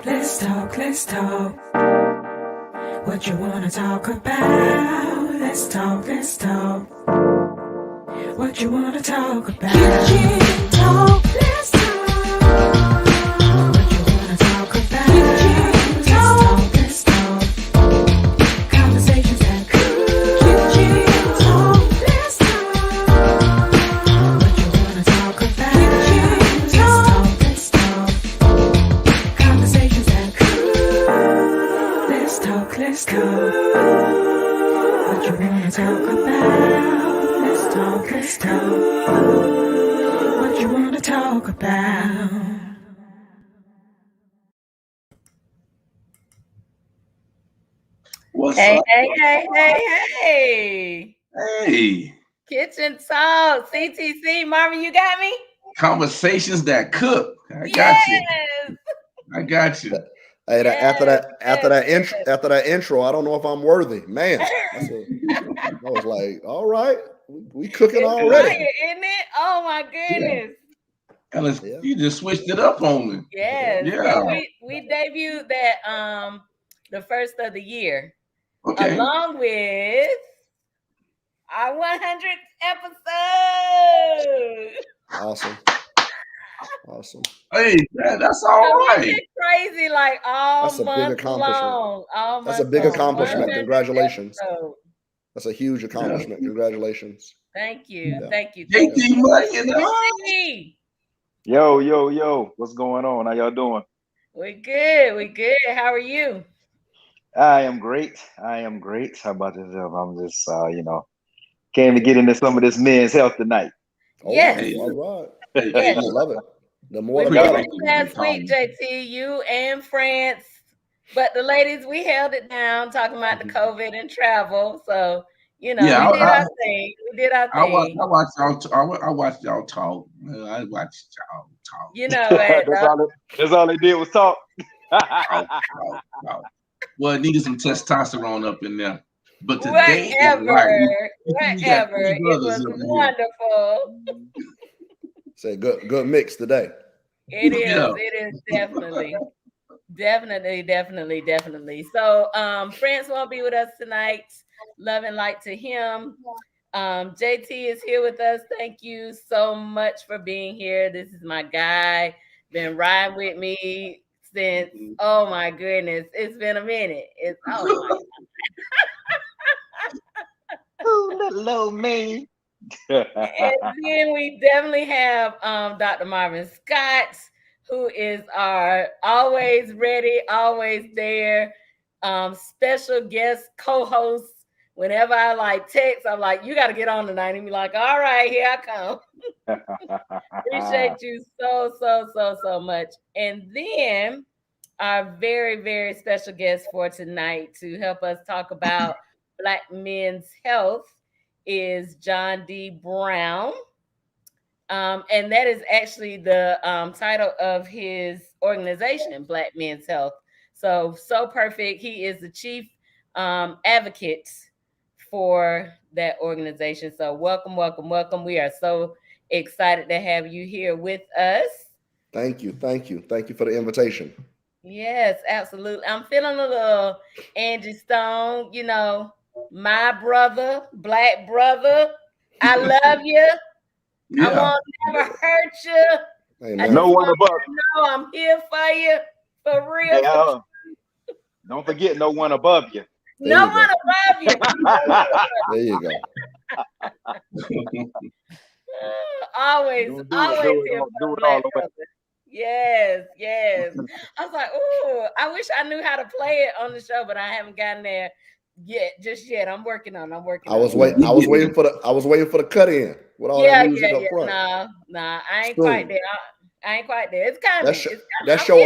Let's talk. What you wanna talk about? Let's talk. What you wanna talk about? Kitchen talk. Let's talk. What you wanna talk about? Kitchen talk. Let's talk. Conversations that cool. Kitchen talk. Let's talk. What you wanna talk about? Kitchen talk. Let's talk. Conversations that cool. Let's talk. What you wanna talk about? Let's talk. What you wanna talk about? What's Hey, up? hey. Hey, Kitchen Talk, CTC. Marvin, you got me? conversations that cook. I got you. Hey, Yes, after that intro, I don't know if I'm worthy, man. I was like, all right, we cooking It's already. fire, isn't it? Oh my goodness. And you just switched it up on me. Yes. Yeah. We debuted that the first of the year. Okay. Along with our 100th episode. Awesome. Hey, that's all right. It's crazy, like all That's a big month accomplishment. long. That's a big accomplishment. 100th Congratulations. episode. That's a huge accomplishment. Yeah. Congratulations. Thank you. Yeah. Thank you. JT money in the house. Yo. What's going on? How y'all doing? We good. How are you? I am great. How about yourself? I'm just, came to get into some of this men's health tonight. Yes. Hey, all right. Yes. I love it. The more we the better. Last week, JT, you and France, but the ladies, we held it down talking about the COVID and travel. So, we did our thing. I watched y'all talk. I watched y'all talk. That's all they did was talk. talk. Well, it needed some testosterone up in there. But today, whatever. It was wonderful. Say good mix today. It is definitely. So France won't be with us tonight. Love and light to him. JT is here with us. Thank you so much for being here. This is my guy. Been riding with me since, oh my goodness, it's been a minute. Oh, little old me. And then we definitely have Dr. Marvin Scott, who is our always ready, always there, special guest co-host. Whenever I text, I'm like, you got to get on tonight. And be like, all right, here I come. Appreciate you so much. And then our very, very special guest for tonight to help us talk about Black men's health is Jon D. Brown. And that is actually the title of his organization, Black Men's Health. So perfect. He is the chief advocate for that organization. So welcome. We are so excited to have you here with us. Thank you for the invitation. Yes, absolutely. I'm feeling a little Angie Stone, my brother, Black brother. I love you. Yeah. I won't never hurt you. Amen. No one above. No, I'm here for you, for real. Yeah. Don't forget, no one above you. No one above you. There you go. Always do it all the way. Yes. I was like, ooh, I wish I knew how to play it on the show, but I haven't gotten there yet. I'm working on. I was waiting for the cut in with all that music up front. Nah, I ain't quite there. It's coming. That show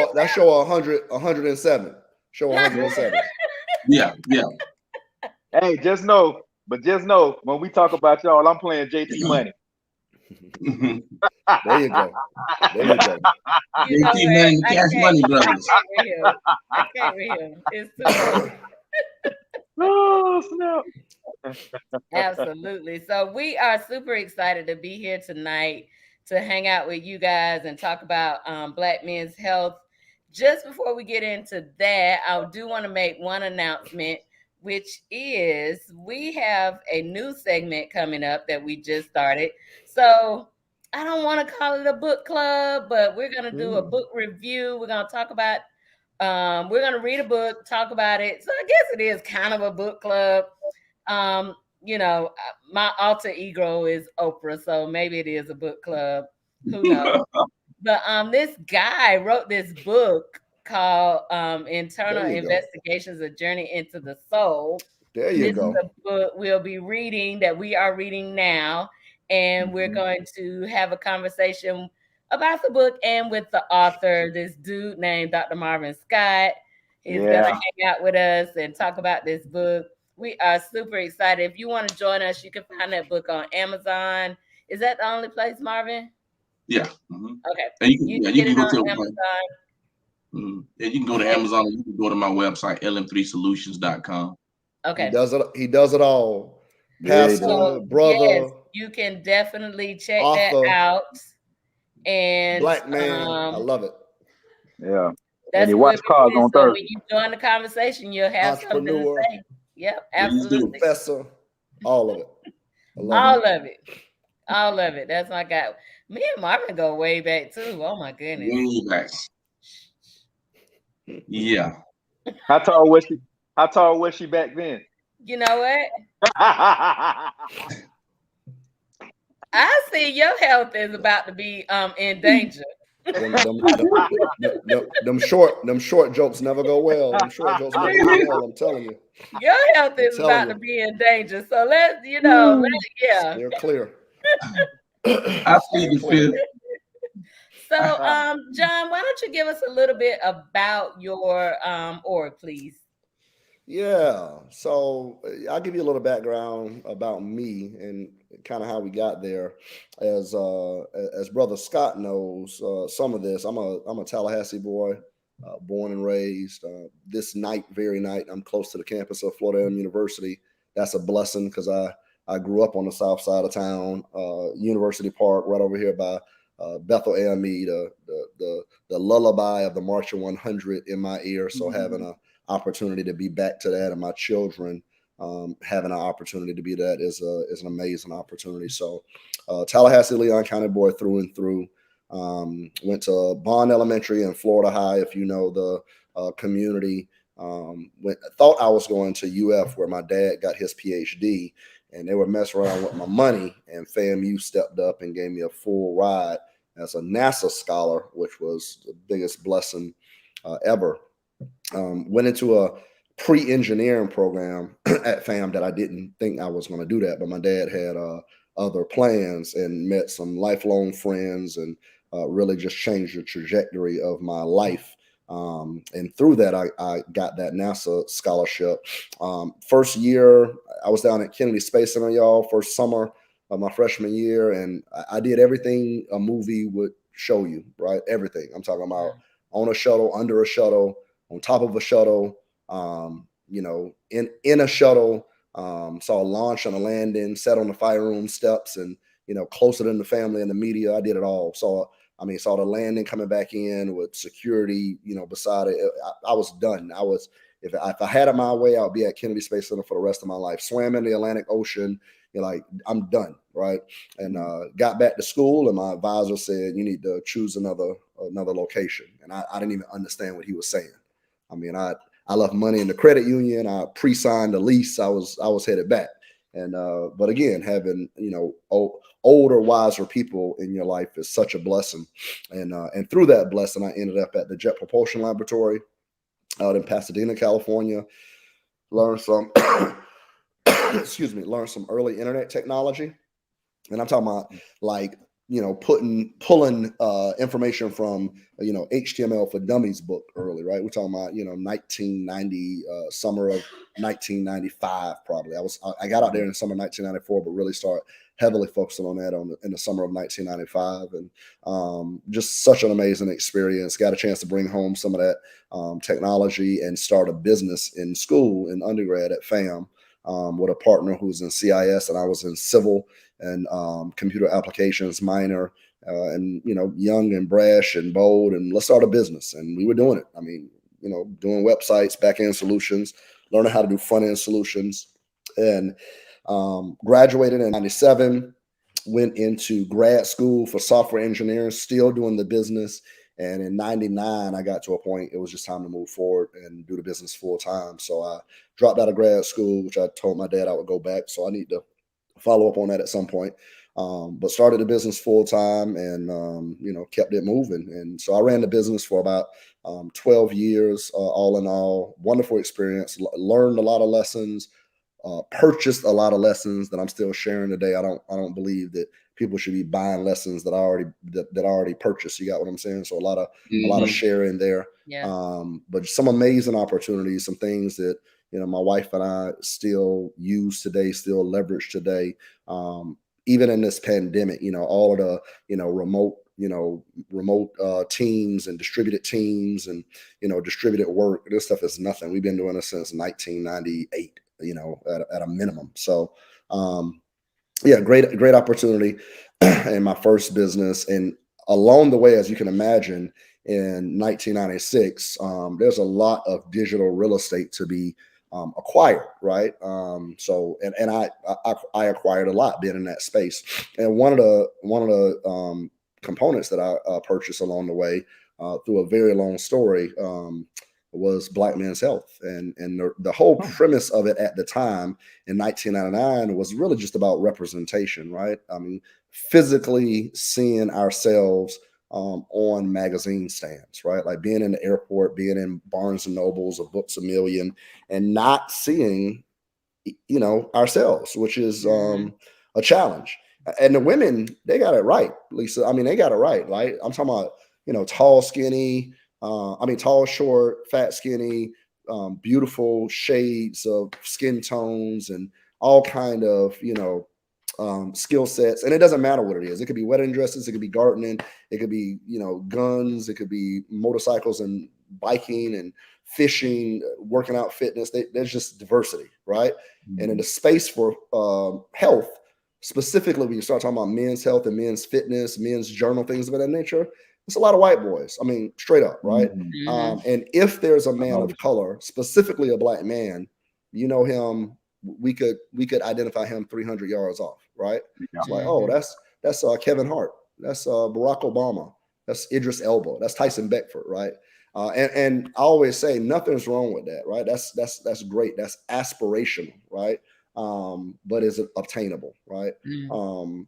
107. Show 107. Yeah. Hey, just know when we talk about y'all, I'm playing JT Money. There you go. JT Money, Cash Money Brothers. I can't read him. It's too much. Oh, snap. Absolutely. So we are super excited to be here tonight to hang out with you guys and talk about Black men's health. just before we get into that, I do want to make one announcement, which is we have a new segment coming up that we just started. So I don't want to call it a book club, but we're going to do a book review. We're going to talk about, we're going to read a book, talk about it. So I guess it is kind of a book club. You know, my alter ego is Oprah, so maybe it is a book club. Who knows? But this guy wrote this book called Internal Investigations: A Journey into the Soul. There you go. This is a book we'll be reading, that we are reading now, and we're going to have a conversation about the book and with the author, this dude named Dr. Marvin Scott. He's gonna hang out with us and talk about this book. We are super excited. If you want to join us, you can find that book on Amazon. Is that the only place, Marvin? Yeah. Okay. And you can go to Amazon. Yeah, you can go to Amazon. Or you can go to my website, lm3solutions.com. Okay. He does it all. Pastor, brother. Yes, you can definitely check author, that out. And black man, I love it. Yeah. That's and you watch cars on so Thursday. when you join the conversation, you'll have something to say. Yep, absolutely. Professor, all of it. All of it. All of it. That's my guy. Me and Marvin go way back too. Oh my goodness. Way back. Yeah. How tall was she? How tall was she back then? You know what? I see your health is about to be in danger. Them short jokes never go well. Them short jokes never go well. I'm telling you. Your health is about to be in danger. So let's, yeah. They're clear. I see the fit. So, John, why don't you give us a little bit about your org, please? Yeah. So I'll give you a little background about me and kind of how we got there. As Brother Scott knows some of this, I'm a Tallahassee boy, born and raised. This very night, I'm close to the campus of Florida A&M University. That's a blessing because I grew up on the south side of town, University Park, right over here by Bethel AME, the lullaby of the Marching 100 in my ear. So having an opportunity to be back to that, and my children having an opportunity to be that is an amazing opportunity. So Tallahassee, Leon County boy through and through. Went to Bond Elementary and Florida High, if you know the community. Thought I was going to UF where my dad got his PhD, and they were messing around with my money, and FAMU stepped up and gave me a full ride as a NASA scholar, which was the biggest blessing ever. Went into a pre-engineering program at FAM that I didn't think I was going to do that, but my dad had other plans and met some lifelong friends and really just changed the trajectory of my life. And through that, I got that NASA scholarship. First year, I was down at Kennedy Space Center, y'all, first summer of my freshman year. And I did everything a movie would show you, right? Everything. I'm talking about on a shuttle, under a shuttle, on top of a shuttle, in a shuttle, saw a launch and a landing, sat on the fire room steps and, closer than the family and the media. I did it all. Saw the landing coming back in with security, beside it. I was done. If I had it my way, I would be at Kennedy Space Center for the rest of my life. Swam in the Atlantic Ocean. I'm done, right? And got back to school, and my advisor said, you need to choose another location. And I didn't even understand what he was saying. I left money in the credit union. I pre-signed a lease. I was headed back. And but again, having older, wiser people in your life is such a blessing. And through that blessing, I ended up at the Jet Propulsion Laboratory out in Pasadena, California. Learned some learned some early internet technology. And I'm talking about pulling information from HTML for Dummies book early, right? We're talking about 1990, summer of 1995 probably. I got out there in the summer of 1994, but really started heavily focusing on that in the summer of 1995, and just such an amazing experience. Got a chance to bring home some of that technology and start a business in school in undergrad at FAM with a partner who's in CIS and I was in civil and computer applications minor. and young and brash and bold, and let's start a business. And we were doing it. I mean, doing websites, back end solutions, learning how to do front end solutions, and graduated in '97. Went into grad school for software engineering, still doing the business. And in '99, I got to a point, it was just time to move forward and do the business full time. So I dropped out of grad school, which I told my dad I would go back. So I need to follow up on that at some point. But started the business full time and, kept it moving. And so I ran the business for about 12 years, all in all. Wonderful experience, learned a lot of lessons. Purchased a lot of lessons that I'm still sharing today. I don't believe that people should be buying lessons that I already purchased. You got what I'm saying? So a lot of sharing there. Yeah. But some amazing opportunities, some things that my wife and I still use today, still leverage today. Even in this pandemic, all of the remote teams and distributed teams and distributed work. This stuff is nothing. We've been doing this since 1998. At a minimum. So, great opportunity in my first business. And along the way, as you can imagine, in 1996, there's a lot of digital real estate to be acquired, right? I acquired a lot being in that space. And one of the components that I purchased along the way through a very long story was Black Men's Health. And the whole premise of it at the time in 1999 was really just about representation, right? I mean, physically seeing ourselves on magazine stands, right? Like being in the airport, being in Barnes and Nobles or Books A Million, and not seeing, ourselves, which is a challenge. And the women, they got it right, Lisa. I mean, they got it right, right? I'm talking about, tall, skinny, tall, short, fat, skinny, beautiful shades of skin tones and all kind of, skill sets. And it doesn't matter what it is. It could be wedding dresses. It could be gardening. It could be, guns. It could be motorcycles and biking and fishing, working out, fitness. There's just diversity, right? Mm-hmm. And in the space for health, specifically when you start talking about men's health and men's fitness, men's journal, things of that nature, it's a lot of white boys. I mean, straight up, right? Mm-hmm. And if there's a man of color, specifically a Black man, him, we could identify him 300 yards off, right? Yeah. It's like, oh, that's Kevin Hart, that's Barack Obama, that's Idris Elba, that's Tyson Beckford, right? And I always say nothing's wrong with that, right? That's great, that's aspirational, right? But is it obtainable, right? Mm-hmm.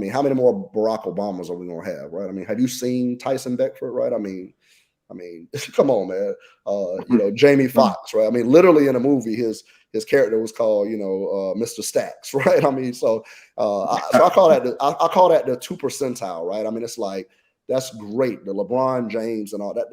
How many more Barack Obamas are we gonna have, right? I mean, have you seen Tyson Beckford, right? I mean, come on, man. Jamie Foxx, right? I mean, literally in a movie, his character was called, Mr. Stacks, right? I mean, so I call that the 2 percentile, right? I mean, it's like that's great. The LeBron James and all that,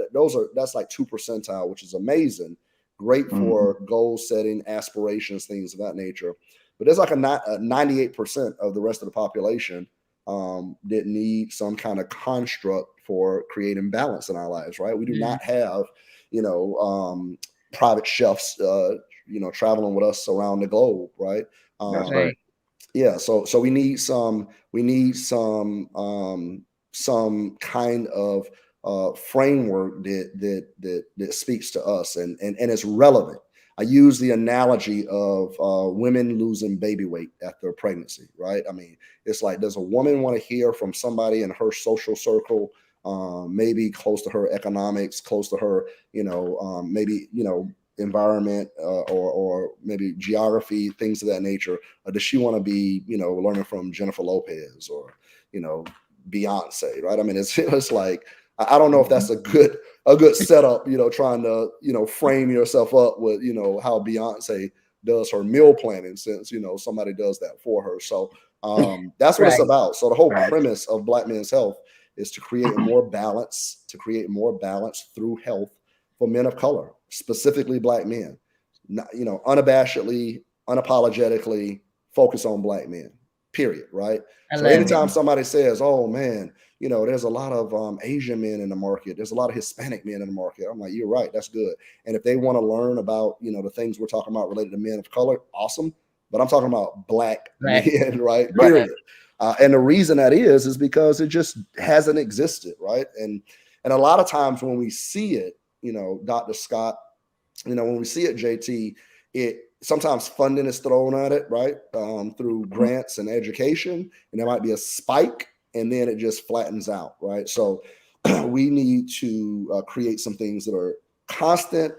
that's like 2 percentile, which is amazing, great for goal setting, aspirations, things of that nature. But there's like a 98% of the rest of the population that need some kind of construct for creating balance in our lives, right? We do not have, private chefs, traveling with us around the globe, right? That's right. Yeah. So we need some kind of framework that speaks to us and it's relevant. I use the analogy of women losing baby weight after pregnancy, right? I mean, it's like, does a woman want to hear from somebody in her social circle, maybe close to her economics, close to her, maybe, environment or maybe geography, things of that nature? Or does she want to be, learning from Jennifer Lopez or, Beyonce, right? I mean, it's like, I don't know if that's a good setup, trying to, frame yourself up with, how Beyonce does her meal planning, since, somebody does that for her. So that's what it's about. So the whole premise of Black Men's Health is to create more balance through health for men of color, specifically Black men, unabashedly, unapologetically focus on Black men, period. Right. So anytime somebody says, oh man, there's a lot of Asian men in the market, there's a lot of Hispanic men in the market, I'm like, you're right, that's good. And if they want to learn about, the things we're talking about related to men of color, awesome. But I'm talking about Black men, right? Period. And the reason that is because it just hasn't existed, right? And a lot of times when we see it, Dr. Scott, when we see it, JT, it sometimes funding is thrown at it, right? Through grants and education, and there might be a spike, and then it just flattens out, right? So we need to create some things that are constant,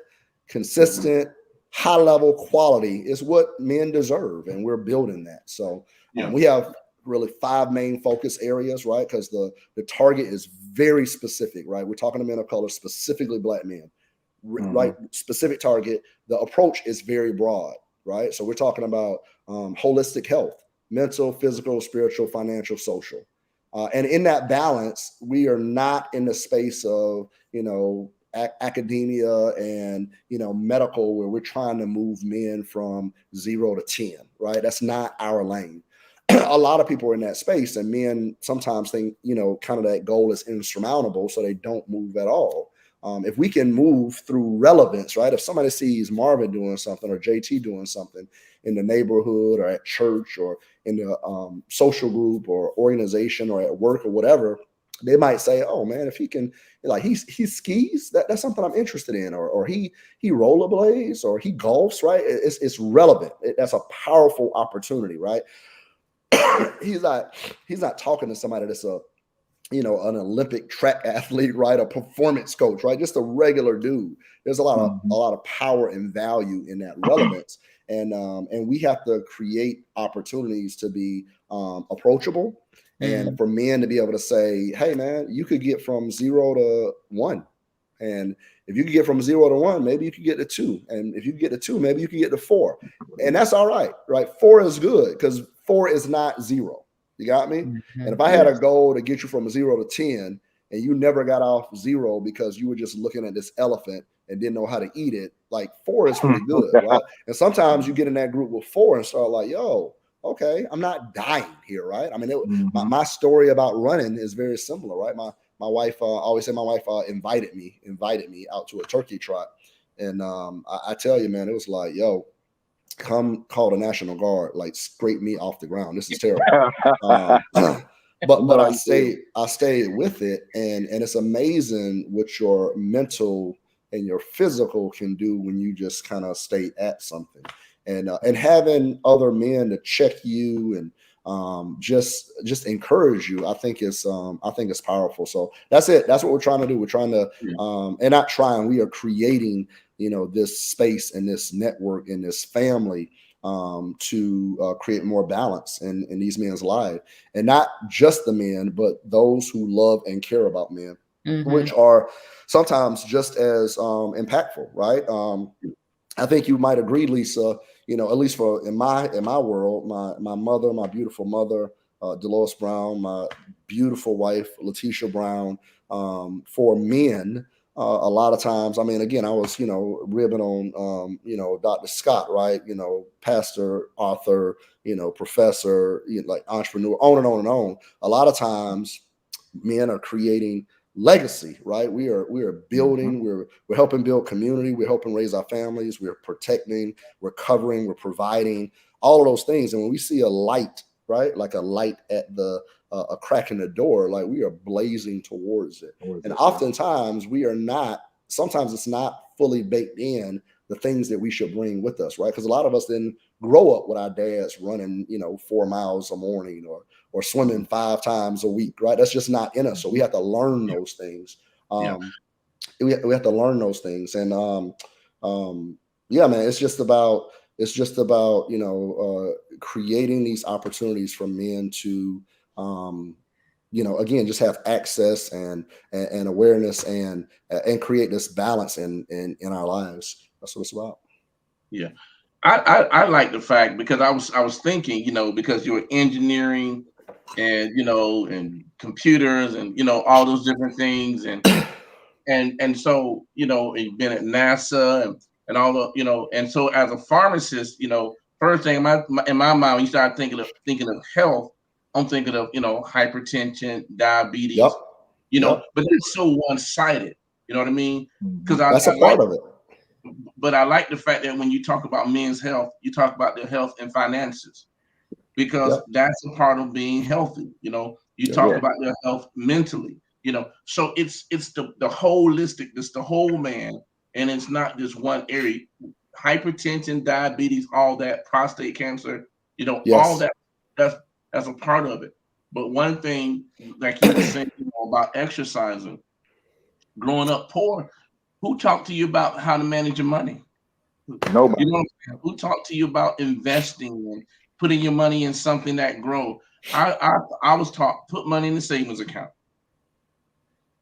consistent, high level quality is what men deserve, and we're building that. So we have really 5 main focus areas, right? Because the target is very specific, right? We're talking to men of color, specifically Black men, right? Specific target. The approach is very broad, right? So we're talking about holistic health, mental, physical, spiritual, financial, social. And in that balance, we are not in the space of, academia and, medical, where we're trying to move men from 0 to 10, right? That's not our lane. A lot of people are in that space, and men sometimes think, kind of that goal is insurmountable, so they don't move at all. If we can move through relevance, right? If somebody sees Marvin doing something or JT doing something in the neighborhood or at church or in the social group or organization or at work or whatever, they might say, "Oh man, if he can, like he skis, that's something I'm interested in," or he rollerblades or he golfs, right? It's relevant. That's a powerful opportunity, right? He's not talking to somebody that's an Olympic track athlete, right? A performance coach, right? Just a regular dude. There's a lot of power and value in that relevance. And we have to create opportunities to be approachable and for men to be able to say, hey man, you could get from 0 to 1. And if you could get from 0 to 1, maybe you could get to 2. And if you get to 2, maybe you could get to 4. And that's all right, right? 4 is good because 4 is not 0. You got me? And if I had a goal to get you from 0 to 10 and you never got off 0 because you were just looking at this elephant and didn't know how to eat it, like 4 is pretty good, right? And sometimes you get in that group with 4 and start like, yo, okay, I'm not dying here, right? I mean, my story about running is very similar, right? My wife, I always say my wife invited me out to a turkey trot. And I tell you, man, it was like, yo, come call the National Guard, like scrape me off the ground. This is terrible. But I stayed with it, and it's amazing what your mental and your physical can do when you just kind of stay at something, and having other men to check you and just encourage you, I think it's powerful. So that's it. That's what we're trying to do. We're trying to and not trying. We are creating this space and this network and this family to create more balance in these men's lives, and not just the men, but those who love and care about men, which are sometimes just as impactful, right? I think you might agree, Lisa. At least in my world, my mother, my beautiful mother, Dolores Brown, my beautiful wife, Letitia Brown, for men. A lot of times, I mean, again, I was, ribbing on, Dr. Scott, right? Pastor, author, professor, like entrepreneur, on and on and on. A lot of times men are creating legacy, right? We are building, we're helping build community, we're helping raise our families, we're protecting, we're covering, we're providing, all of those things. And when we see a light, right? Like a light at a crack in the door, like we are blazing towards it. And oftentimes sometimes it's not fully baked in the things that we should bring with us, right? Because a lot of us didn't grow up with our dads running, 4 miles a morning or swimming 5 times a week, right? That's just not in us. So we have to learn those things. We have to learn those things. And yeah, man, it's just about creating these opportunities for men to again, just have access and awareness and create this balance in our lives. That's what it's about. Yeah. I like the fact, because I was thinking, because you're engineering and and computers and all those different things, and so you've been at NASA and all the and so as a pharmacist, first thing in my mind when you start thinking of health, I'm thinking of hypertension, diabetes, Yep. but it's so one-sided. You know what I mean? Because that's a part of it. But I like the fact that when you talk about men's health, you talk about their health and finances. because Yep. that's a part of being healthy. You know, you Yep. talk Yeah. about their health mentally. You know, so it's the holistic, it's the whole man, and it's not just one area. Hypertension, diabetes, all that, prostate cancer, you know, all Yes. that. That's that's a part of it. But one thing, like you were saying, you know, about exercising, growing up poor, who talked to you about how to manage your money? You Nobody. know, who talked to you about investing and putting your money in something that grow? I was taught put money in the savings account,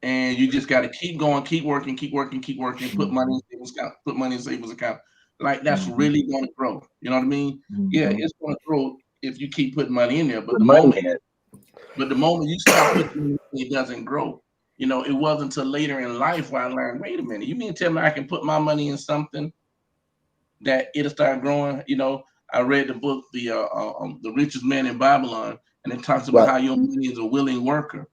and you just got to keep going, keep working, keep working, keep working. Put money Hmm. in savings account, put money in savings account. Like that's Hmm. really going to grow. You know what I mean? Yeah, Hmm. it's going to grow if you keep putting money in there. Put money in it. But the moment you stop putting money in, it doesn't grow. You know, it wasn't until later in life where I learned. Wait a minute, you mean to tell me I can put my money in something that it'll start growing. You know, I read the book, the richest man in Babylon, and it talks about Right. how your money is a willing worker.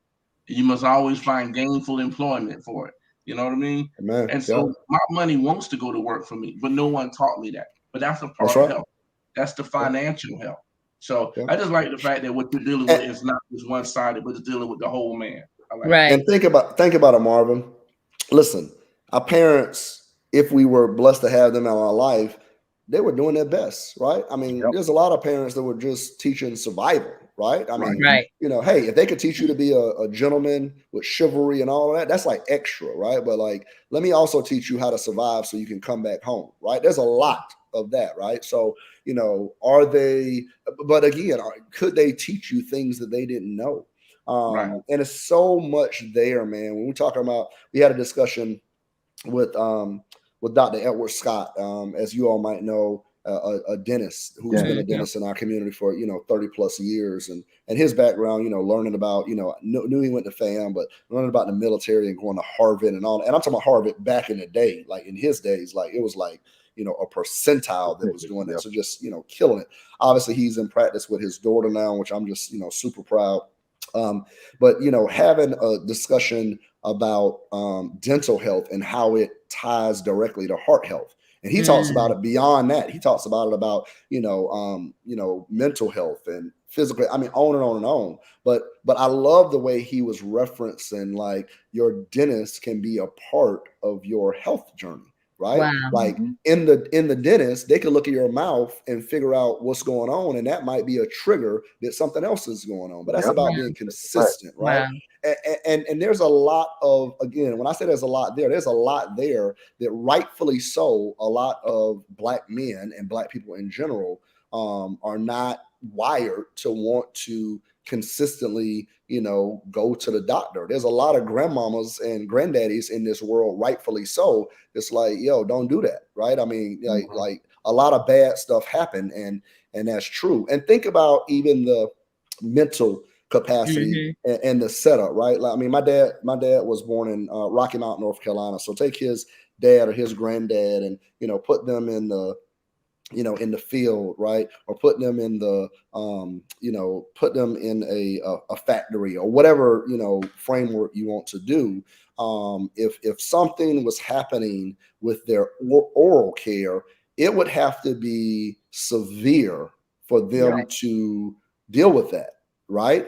You must always find gainful employment for it. You know what I mean? Amen. And Yep. so my money wants to go to work for me, but no one taught me that. But that's a That's part of right. health. That's the Yep. financial health. So Yep. I just like the fact that what you're dealing with And, is not just one sided, but it's dealing with the whole man. I like that. Right. and think about it, Marvin. Listen, our parents, if we were blessed to have them in our life, they were doing their best, right? I mean, Yep. there's a lot of parents that were just teaching survival, right? I Right. mean, Right. hey, if they could teach you to be a gentleman with chivalry and all of that, that's like extra, right? But like, let me also teach you how to survive so you can come back home, right? There's a lot of that, right? So, are they, but again, could they teach you things that they didn't know? Right. And it's so much there, man. When we talk about, we had a discussion with Dr. Edward Scott, as you all might know, a dentist who's Dennis. been a Mhm. Yeah. dentist in our community for 30 plus years, and his background, learning about, knew he went to FAM, but learning about the military and going to Harvard and all. And I'm talking about Harvard back in the day, like in his days, like it was like a percentile that was doing that. Yep. So just killing it. Obviously, he's in practice with his daughter now, which I'm just super proud. But having a discussion about dental health and how it ties directly to heart health. And he talks about Mm. it beyond that. He talks about it about, mental health and physical, I mean, on and on and on. But I love the way he was referencing like your dentist can be a part of your health journey, right? Wow. Like Hmm. in the dentist, they could look at your mouth and figure out what's going on, and that might be a trigger that something else is going on. But that's Yep. about Wow. being Right. consistent, right? Wow. And there's a lot of, again, when I say there's a lot there that rightfully so, a lot of black men and black people in general are not wired to want to consistently go to the doctor. There's a lot of grandmamas and granddaddies in this world, rightfully so. It's like, yo, don't do that, right? I mean, like a lot of bad stuff happen, and that's true. And think about even the mental capacity Mhm. and the setup, right? Like, I mean, my dad was born in Rocky Mount, North Carolina. So take his dad or his granddad and put them in the in the field, right? Or put them in the put them in a factory or whatever framework you want to do. If something was happening with their oral care, it would have to be severe for Yeah. them to deal with that, right?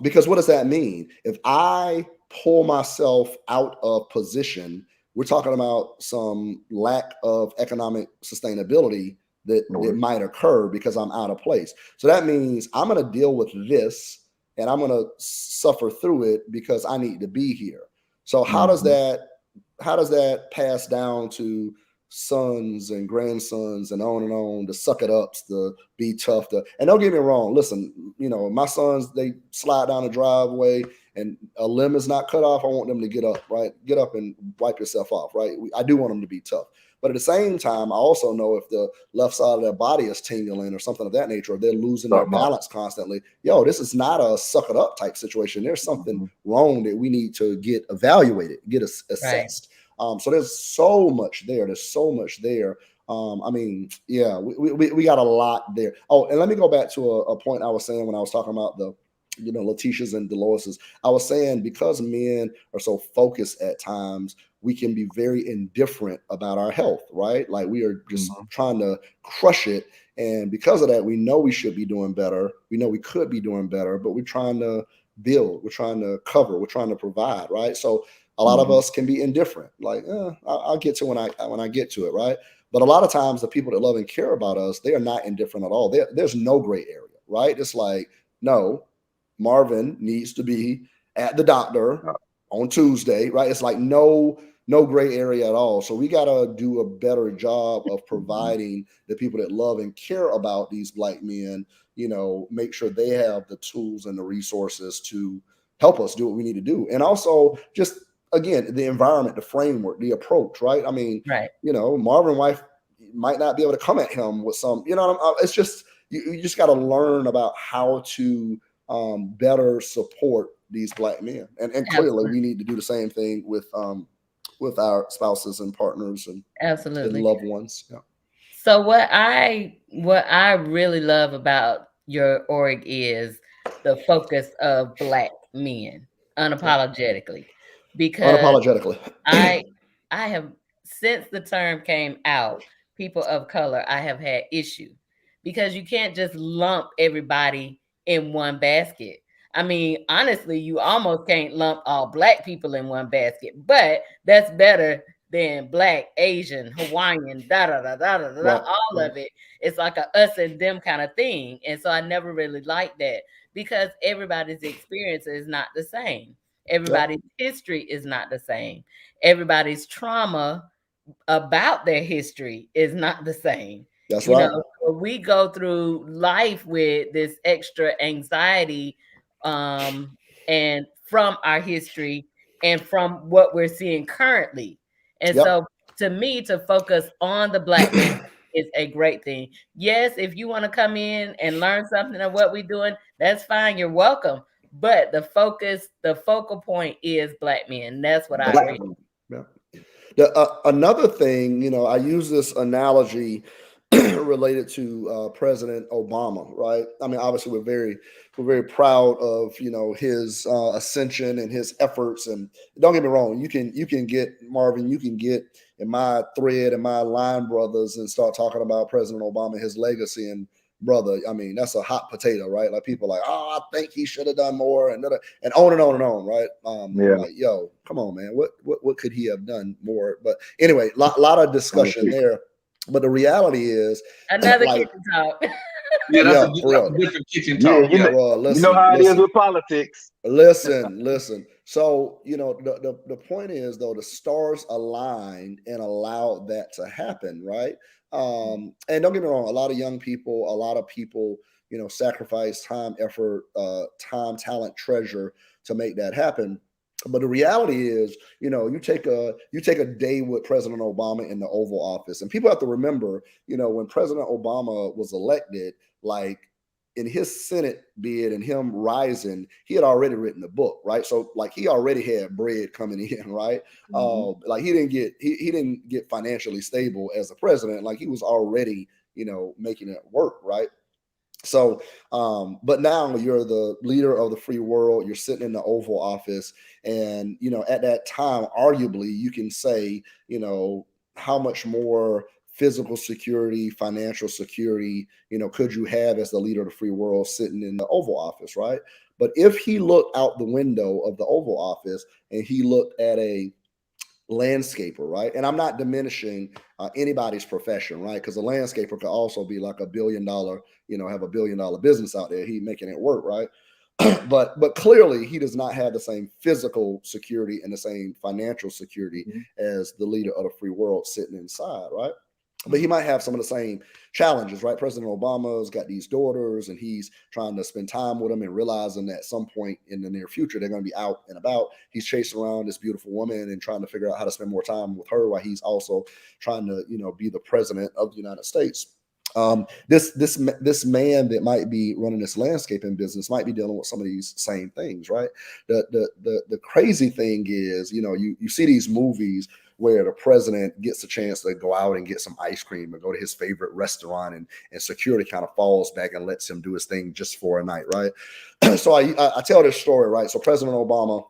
Because what does that mean? If I pull myself out of position, we're talking about some lack of economic sustainability that Noise. might occur because I'm out of place. So that means I'm going to deal with this and I'm going to suffer through it because I need to be here. So Hmm. how does that pass down to sons and grandsons and on, the suck it ups, the be tough, and don't get me wrong, listen, my sons, they slide down the driveway and a limb is not cut off. I want them to get up, right? Get up and wipe yourself off, right? I do want them to be tough. But at the same time, I also know if the left side of their body is tingling or something of that nature, or they're losing their Something up. balance constantly, yo, this is not a suck it up type situation. There's something Hmm. wrong that we need to get evaluated, get Right. assessed. So there's so much there. There's so much there. I mean, yeah, we got a lot there. Oh, and let me go back to a point I was saying when I was talking about Letitia's and Dolores's. I was saying because men are so focused at times, we can be very indifferent about our health, right? Like we are just trying to crush it. And because of that, we know we should be doing better. We know we could be doing better, but we're trying to build, we're trying to cover, we're trying to provide, right? So a lot of us can be indifferent, like I'll get to when I get to it, right? But a lot of times the people that love and care about us, they are not indifferent at all. There's no gray area, right? It's like, no, Marvin needs to be at the doctor on Tuesday, right? It's like no gray area at all. So we got to do a better job of providing the people that love and care about these Black men, make sure they have the tools and the resources to help us do what we need to do. And also just, again, the environment, the framework, the approach, right? I mean, Right. Marvin wife might not be able to come at him with some, it's just, you just got to learn about how to better support these Black men. And clearly we need to do the same thing with our spouses and partners and loved ones. Yeah. So what I really love about your org is the focus of Black men unapologetically, because unapologetically. I have, since the term came out, people of color, I have had issue because you can't just lump everybody in one basket. I mean, honestly, you almost can't lump all Black people in one basket, but that's better than Black, Asian, Hawaiian, all of it. It's like a us and them kind of thing. And so I never really liked that because everybody's experience is not the same. Everybody's history is not the same. Everybody's trauma about their history is not the same. That's right. We go through life with this extra anxiety, and from our history and from what we're seeing currently. And so to me, to focus on the Black man is a great thing. Yes, if you want to come in and learn something of what we're doing, that's fine. You're welcome. But the focal point is Black men. That's what I agree. Another thing, I use this analogy related to President Obama, right? I mean, obviously we're very proud of his ascension and his efforts. And don't get me wrong, you can get Marvin, you can get in my thread and my line brothers and start talking about President Obama, his legacy, and brother, I mean, that's a hot potato, right? Like people are like, I think he should have done more, and on and on and on, right? Like, yo, come on, man, what could he have done more? But anyway, lot of discussion there. But the reality is another kitchen talk. That's a different kitchen talk. Listen, you know how it is with politics. Listen. So, the point is, though, the stars aligned and allowed that to happen, right? And don't get me wrong, a lot of young people, a lot of people, sacrifice time, effort, time, talent, treasure to make that happen. But the reality is, you take a day with President Obama in the Oval Office, and people have to remember, when President Obama was elected, like in his Senate bid and him rising, he had already written the book, right? So like he already had bread coming in, right? Like he didn't get financially stable as a president. Like he was already, making it work, right? So, but now you're the leader of the free world. You're sitting in the Oval Office, and at that time, arguably, you can say, how much more physical security, financial security, could you have as the leader of the free world sitting in the Oval Office, right? But if he looked out the window of the Oval Office and he looked at a landscaper, right? And I'm not diminishing anybody's profession, right? Because a landscaper could also be like $1 billion, have $1 billion business out there. He making it work, right? but clearly he does not have the same physical security and the same financial security as the leader of the free world sitting inside, right? But he might have some of the same challenges, right? President Obama's got these daughters and he's trying to spend time with them and realizing that at some point in the near future, they're going to be out and about. He's chasing around this beautiful woman and trying to figure out how to spend more time with her while he's also trying to, be the president of the United States. This man that might be running this landscaping business might be dealing with some of these same things, right? The crazy thing is, you see these movies where the president gets a chance to go out and get some ice cream or go to his favorite restaurant, and security kind of falls back and lets him do his thing just for a night, right? So I tell this story, right? So President Obama,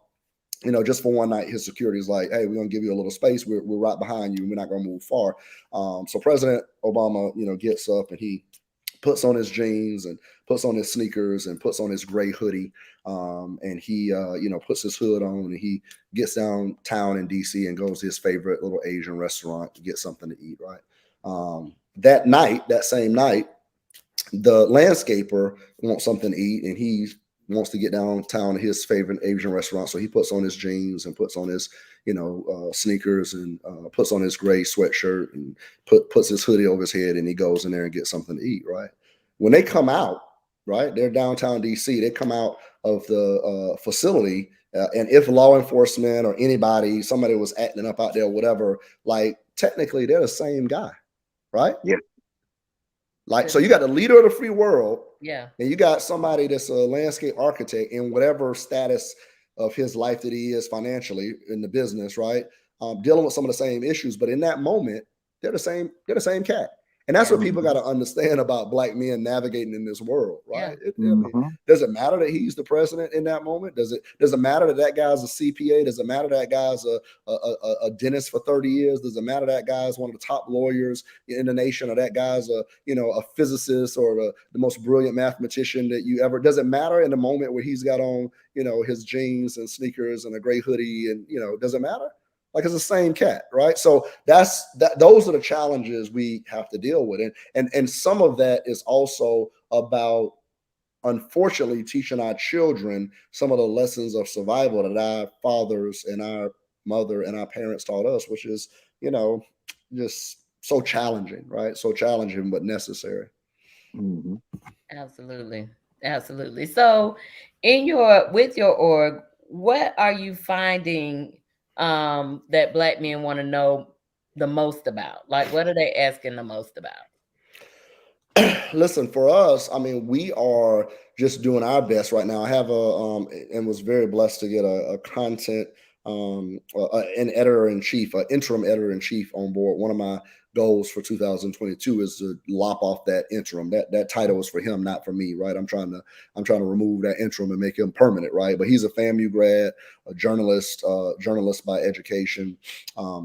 just for one night, his security is like, hey, we're going to give you a little space. We're right behind you. We're not going to move far. So President Obama, gets up and he puts on his jeans and puts on his sneakers and puts on his gray hoodie. And he, puts his hood on, and he gets downtown in DC and goes to his favorite little Asian restaurant to get something to eat, right? That same night, the landscaper wants something to eat, and he wants to get downtown to his favorite Asian restaurant. So he puts on his jeans and puts on his, sneakers, and puts on his gray sweatshirt, and puts his hoodie over his head, and he goes in there and gets something to eat, right? When they come out, right, they're downtown DC, they come out of the facility, and if law enforcement or somebody was acting up out there, whatever, like technically they're the same guy, right? Yeah. Like, so you got the leader of the free world, Yeah. and you got somebody that's a landscape architect in whatever status of his life that he is financially in the business, right? Dealing with some of the same issues, but in that moment, they're the same cat. And that's what people got to understand about Black men navigating in this world, right? Does it matter that he's the president in that moment? Does it matter that guy's a CPA? Does it matter that guy's a dentist for 30 years? Does it matter that guy's one of the top lawyers in the nation, or that guy's a physicist, or the most brilliant mathematician that you ever? Does it matter in the moment where he's got on, his jeans and sneakers and a gray hoodie, and does it matter? Like, it's the same cat, right? So those are the challenges we have to deal with. And some of that is also about, unfortunately, teaching our children some of the lessons of survival that our fathers and our mother and our parents taught us, which is, just so challenging, right? So challenging, but necessary. Absolutely. Absolutely. So with your org, what are you finding that Black men want to know the most about? Like, what are they asking the most about? Listen, for us, I mean, we are just doing our best right now. I have and was very blessed to get a content, an editor-in-chief, an interim editor-in-chief on board. One of my goals for 2022 is to lop off that interim. That title is for him, not for me, right? I'm trying to remove that interim and make him permanent, right? But he's a FAMU grad, a journalist by education,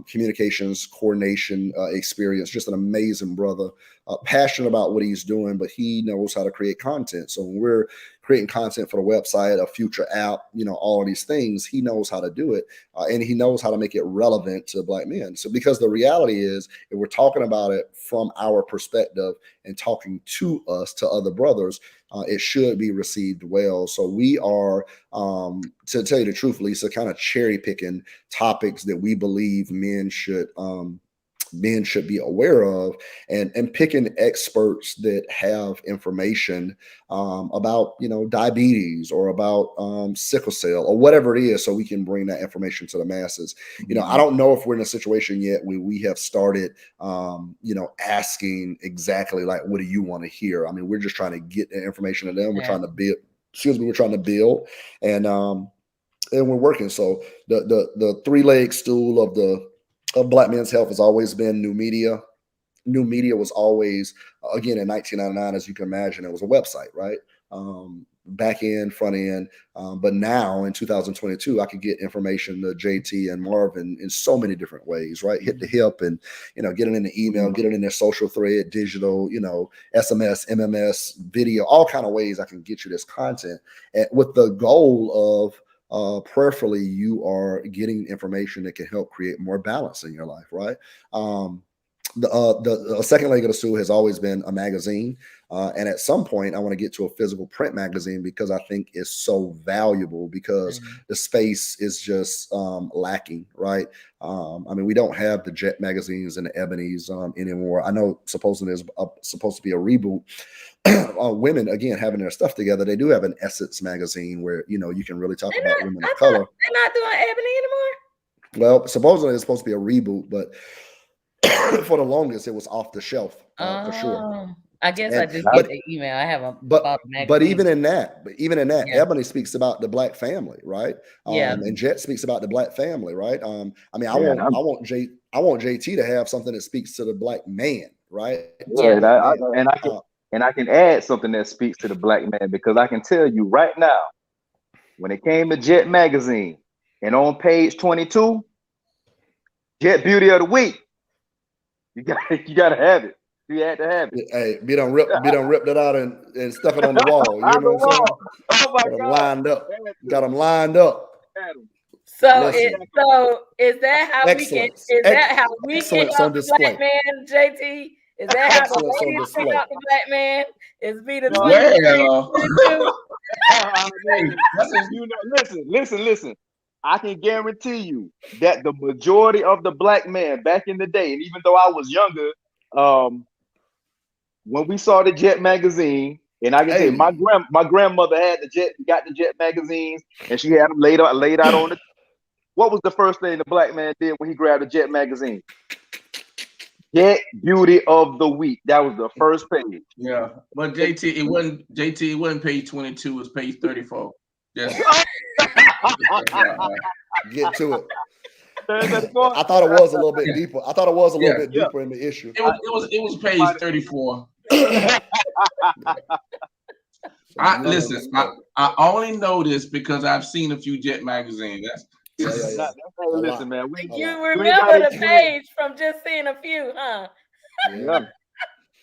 communications coordination experience, just an amazing brother, passionate about what he's doing, but he knows how to create content. So when we're creating content for the website, a future app, all of these things, he knows how to do it, and he knows how to make it relevant to Black men. So because the reality is, if we're talking about it from our perspective and talking to other brothers, it should be received well. So we are, to tell you the truth, Lisa, kind of cherry picking topics that we believe men should be aware of, and picking experts that have information about diabetes, or about sickle cell, or whatever it is, so we can bring that information to the masses. I don't know if we're in a situation yet where we have started asking exactly, like, what do you want to hear? I mean, we're just trying to get the information to them. We're trying to build, and we're working. So the three-leg stool of Black men's health has always been new media. New media was always, again, in 1999, as you can imagine, it was a website, right? Back end, front end. But now in 2022, I could get information to JT and Marvin in so many different ways, right? Hit the hip, and, get it in the email, get it in their social thread, digital, SMS, MMS, video, all kind of ways I can get you this content, and with the goal of, prayerfully, you are getting information that can help create more balance in your life, right? The second leg of the stool has always been a magazine, and at some point I want to get to a physical print magazine, because I think it's so valuable, because the space is just lacking, right? I mean, we don't have the Jet magazines and the Ebonies anymore. I know supposedly there's supposed to be a reboot. Women, again, having their stuff together. They do have an Essence magazine where you can really talk about women of color. They're not doing Ebony anymore. Well, supposedly it's supposed to be a reboot, but for the longest it was off the shelf, for sure. I guess I And just but get the email. I haven't but bought a but magazine. even in that, Yeah. Ebony speaks about the black family, right? Yeah. And Jet speaks about the black family, right? I mean, I Man, want JT to have something that speaks to the black man, right? Yeah. Black man. and I can add something that speaks to the black man, because I can tell you right now, when it came to Jet magazine, and on page 22, Jet Beauty of the Week, you gotta have it. You had to have it. Hey, be done ripped it out and stuck it on the wall. You On know the what I'm saying? wall. Oh my Got them God. lined up. Had to, Got them lined up. had 'em. So Listen. is that how Excellence. we can Excellence help on the display. black man, JT? Is that how the Excellence on ladies pick display. out the black man? Is be the No. 23, Well, 22? hey, that's a, You know, listen. I can guarantee you that the majority of the black man back in the day, and even though I was younger, when we saw the Jet magazine, and I can tell you, Hey, my grandmother got the Jet magazines, and she had them laid out on the. What was the first thing the black man did when he grabbed a Jet magazine? Jet Beauty of the Week. That was the first page. yeah. But JT, it wasn't page 22, it was page 34. Just get to it. I I thought it was a little bit deeper. I thought it was a little bit Yeah. deeper in the issue. it was page 34. Listen, I only know this because I've seen a few Jet magazines. Yeah. Listen, man. You lot. remember the page from just seeing a few, huh? Yeah.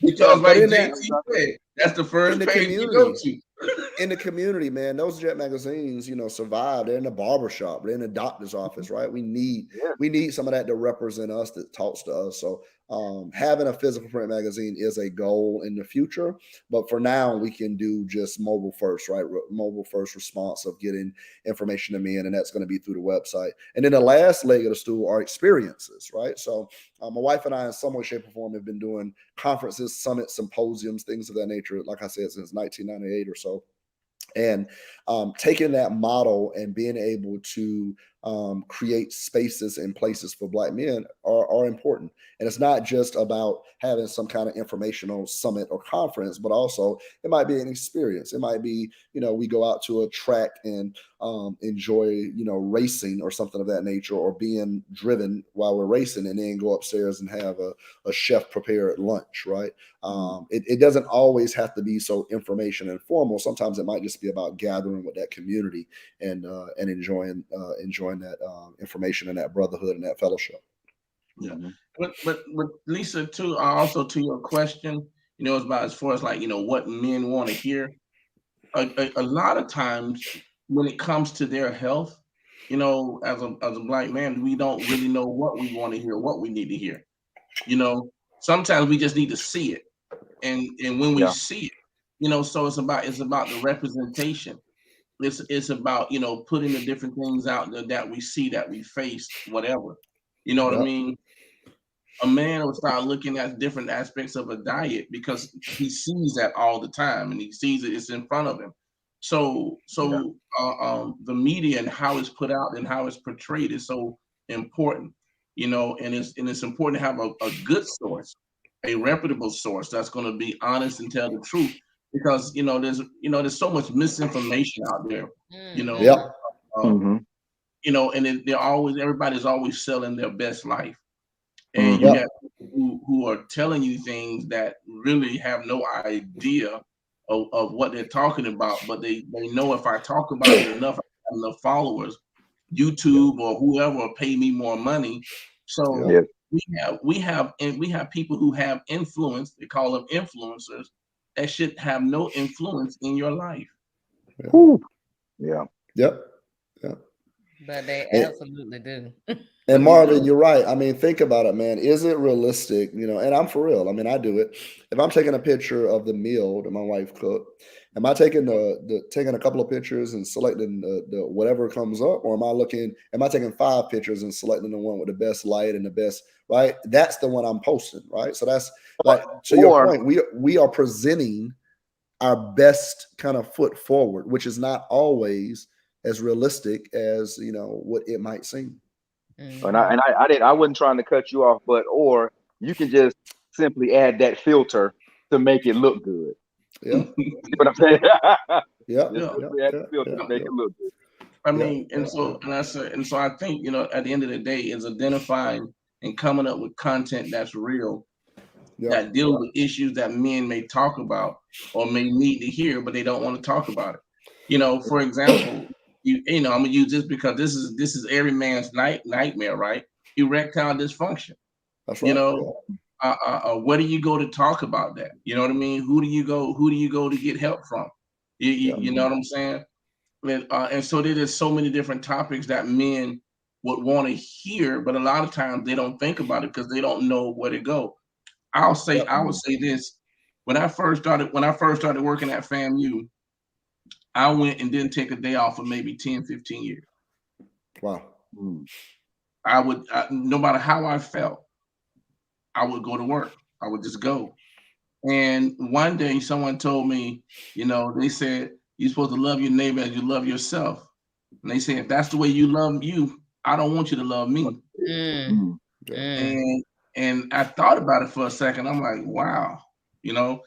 Because But like in JT that- said, that's the first in the page you go community. to. In the community, man, those Jet magazines, survive. They're in the barbershop, they're in the doctor's office, right? We need some of that to represent us, that talks to us. So having a physical print magazine is a goal in the future, but for now we can do just mobile first, right? Mobile first response of getting information to men, and that's going to be through the website. And then the last leg of the stool are experiences, right? So my wife and I, in some way, shape, or form, have been doing conferences, summits, symposiums, things of that nature, like I said, since 1998 or so. And taking that model and being able to create spaces and places for black men are important. And it's not just about having some kind of informational summit or conference, but also it might be an experience. It might be, we go out to a track and enjoy, racing or something of that nature, or being driven while we're racing, and then go upstairs and have a chef prepare at lunch, right? It doesn't always have to be so information and formal. Sometimes it might just be about gathering with that community and enjoying that information and that brotherhood and that fellowship. Yeah, but Lisa, too. Also to your question, it's about as far as like what men want to hear. A lot of times when it comes to their health, as a black man, we don't really know what we want to hear, what we need to hear. Sometimes we just need to see it, and when we see it, so it's about the representation. It's about putting the different things out there that we see, that we face, whatever. You know what I mean? A man will start looking at different aspects of a diet because he sees that all the time, and he sees it's in front of him. So the media and how it's put out and how it's portrayed is so important, and it's important to have a good source, a reputable source that's going to be honest and tell the truth, because there's so much misinformation out there, and everybody's always selling their best life. And you got people who are telling you things that really have no idea of what they're talking about, but they know if I talk about it enough, I have enough followers, YouTube or whoever will pay me more money. So we have people who have influence. They call them influencers, that should have no influence in your life. But they absolutely do. And Marvin, you're right. I mean, think about it, man. Is it realistic? And I'm for real. I mean, I do it. If I'm taking a picture of the meal that my wife cooked, am I taking taking a couple of pictures and selecting the whatever comes up, or am I taking 5 pictures and selecting the one with the best light and the best, right? That's the one I'm posting, right? So that's like, to your point, we are presenting our best kind of foot forward, which is not always as realistic as what it might seem. And I wasn't trying to cut you off, or you can just simply add that filter to make it look good. Yeah. See what I'm saying? Yeah. Just Yeah. we had Yeah. to filter to make Yeah. it look good. I Yeah. mean, and so I think, you know, at the end of the day is identifying and coming up with content that's real, Yeah. that deal with issues that men may talk about or may need to hear, but they don't want to talk about it. You know, for example, you know, I'm gonna use this because this is every man's nightmare, right? Erectile dysfunction. That's You right. know, where do you go to talk about that? You know what I mean? Who do you go? Who do you go to get help from? Yeah. You know what I'm saying? And so there's so many different topics that men would want to hear, but a lot of times they don't think about it because they don't know where to go. I would say this. When I first started working at FAMU, I went and didn't take a day off for maybe 10, 15 years. Wow. No matter how I felt, I would go to work. I would just go. And one day someone told me, you know, they said, you're supposed to love your neighbor as you love yourself. And they said, if that's the way you love you, I don't want you to love me. And I thought about it for a second. I'm like, wow, you know.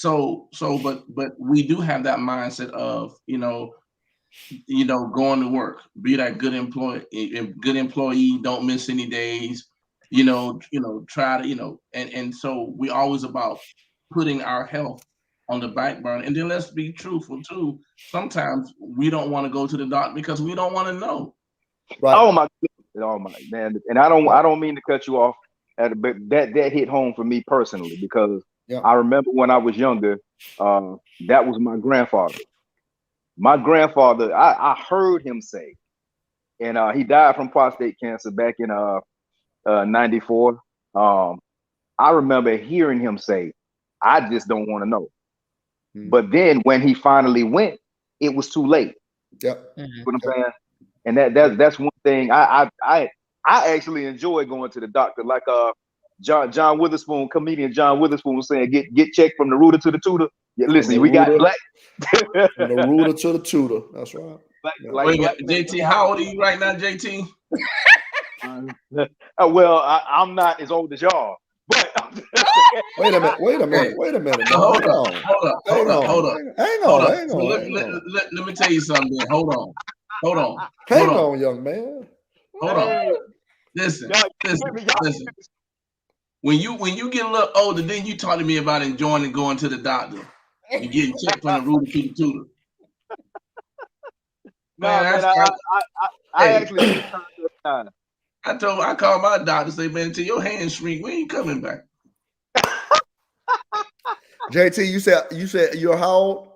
But we do have that mindset of, going to work, be that good employee, don't miss any days, try to, and so we always about putting our health on the back burner. And then let's be truthful too. Sometimes we don't want to go to the doctor because we don't want to know. Right. Oh my man. And I don't mean to cut you off, but that hit home for me personally because I remember when I was younger, that was my grandfather. My grandfather, I heard him say, and he died from prostate cancer back in 94. I remember hearing him say, I just don't want to know. But then when he finally went, it was too late. Yep. You know what I'm saying? And that's one thing I actually enjoy going to the doctor, like John Witherspoon, comedian John Witherspoon was saying, get checked from the rooter to the tutor. Yeah, listen, we got black from the rooter to the tutor. That's right. Wait, JT, how old are you right now, JT? Well, I'm not as old as y'all. But wait a minute. Hold on. Hang on. Let me tell you something. Hold on. Hang on, young man. Hold on. Listen. When you get a little older, then you talk to me about enjoying and going to the doctor. You getting checked from the rooter to the tutor. Man, I actually I called my doctor, say, man, until your hands shrink, we ain't coming back. JT, you said you're how old?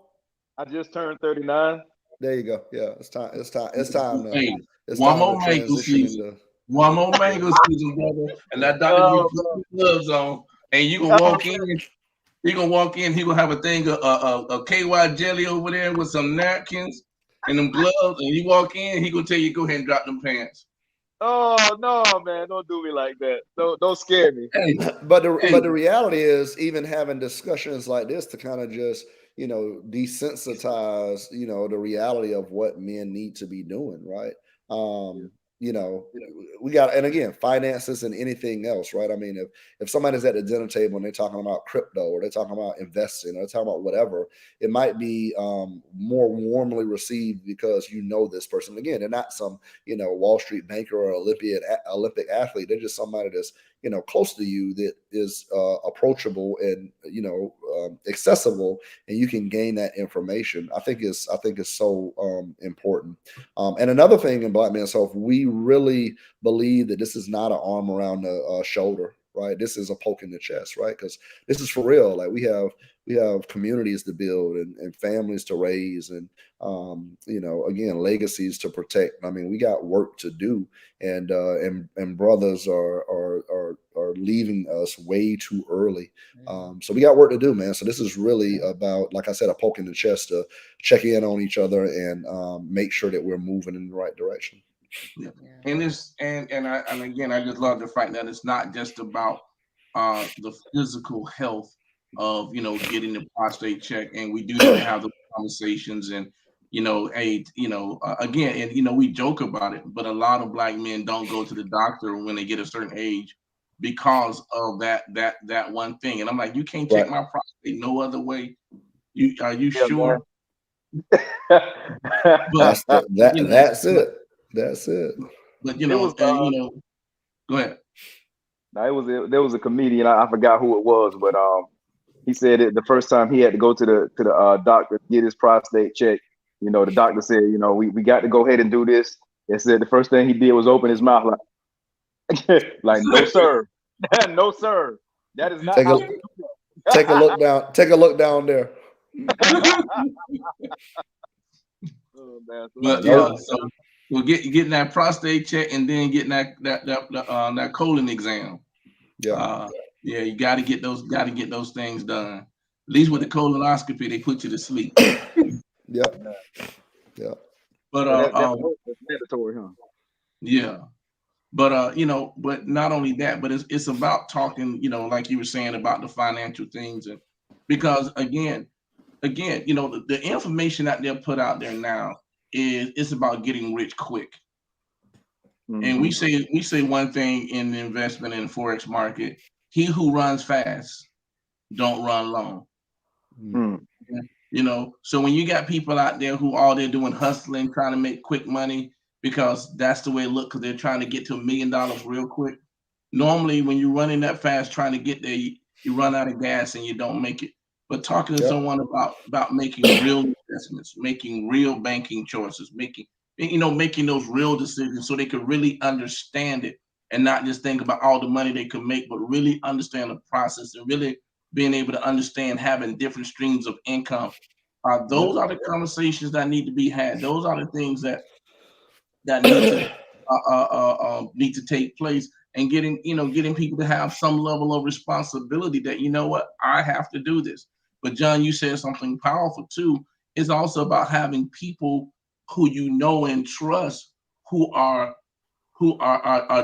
I just turned 39. There you go. Yeah, it's time now. Hey, it's one time more to mango season. One more mango season, brother. And that doctor you put gloves on, and you gonna walk in. He gonna walk in. He gonna have a thing of KY jelly over there with some napkins and them gloves. And you walk in, he gonna tell you go ahead and drop them pants. Oh no, man! Don't do me like that. Don't scare me. But the reality is, even having discussions like this to kind of just desensitize the reality of what men need to be doing, right? We got, and again, finances and anything else, right? I mean, if somebody's at the dinner table and they're talking about crypto or they're talking about investing or they're talking about whatever, it might be more warmly received because this person. Again, they're not some Wall Street banker or Olympic athlete. They're just somebody that's close to you that is approachable and accessible, and you can gain that information. I think is so important. And another thing in Black Men's Health, we really believe that this is not an arm around the shoulder, right? This is a poke in the chest, right? Because this is for real. Like we have communities to build and families to raise and again, legacies to protect. I mean, we got work to do, and brothers are leaving us way too early. So we got work to do, man. So this is really about, like I said, a poke in the chest to check in on each other and make sure that we're moving in the right direction. Yeah. And again, I just love the fact that it's not just about the physical health of getting the prostate check, and we do need to have those conversations and again, and we joke about it, but a lot of Black men don't go to the doctor when they get a certain age because of that one thing. And I'm like, you can't check my prostate no other way. Are you sure? But That's it. That's it. But It was go ahead. there was a comedian, I forgot who it was, but he said it the first time he had to go to the doctor to get his prostate checked. You know, the doctor said, you know, we got to go ahead and do this. And said the first thing he did was open his mouth like no sir. No sir. That is not how we do that. Take a look down. Take a look down there. Oh, man. But so getting that prostate check and then getting that colon exam. Yeah. Yeah, you got to get those things done. At least with the colonoscopy, they put you to sleep. Yep. Yeah. But that's mandatory, huh? Yeah. But but not only that, but it's about talking, like you were saying about the financial things, and because again, the information that they're put out there now it's about getting rich quick. Mm-hmm. And we say one thing in the investment in the Forex market: he who runs fast don't run long. Mm-hmm. So when you got people out there who all they're doing hustling, trying to make quick money because that's the way it looks, because they're trying to get to $1 million real quick. Normally, when you're running that fast, trying to get there, you run out of gas and you don't make it. But talking to someone about making real investments, making real banking choices, making those real decisions so they could really understand it and not just think about all the money they could make, but really understand the process and really being able to understand having different streams of income. Those are the conversations that need to be had. Those are the things that need to take place, and getting people to have some level of responsibility that, I have to do this. But John, you said something powerful too. It's also about having people who you know and trust who are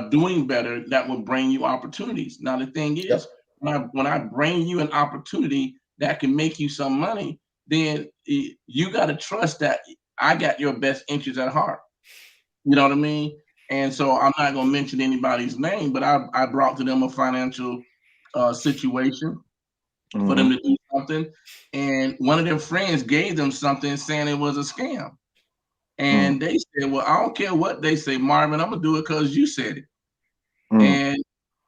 doing better, that will bring you opportunities. Now the thing is, when I bring you an opportunity that can make you some money, then you got to trust that I got your best interest at heart. You know what I mean? And so I'm not going to mention anybody's name, but I brought to them a financial situation for them to do something. And one of their friends gave them something saying it was a scam. And they said, well, I don't care what they say, Marvin, I'm going to do it because you said it.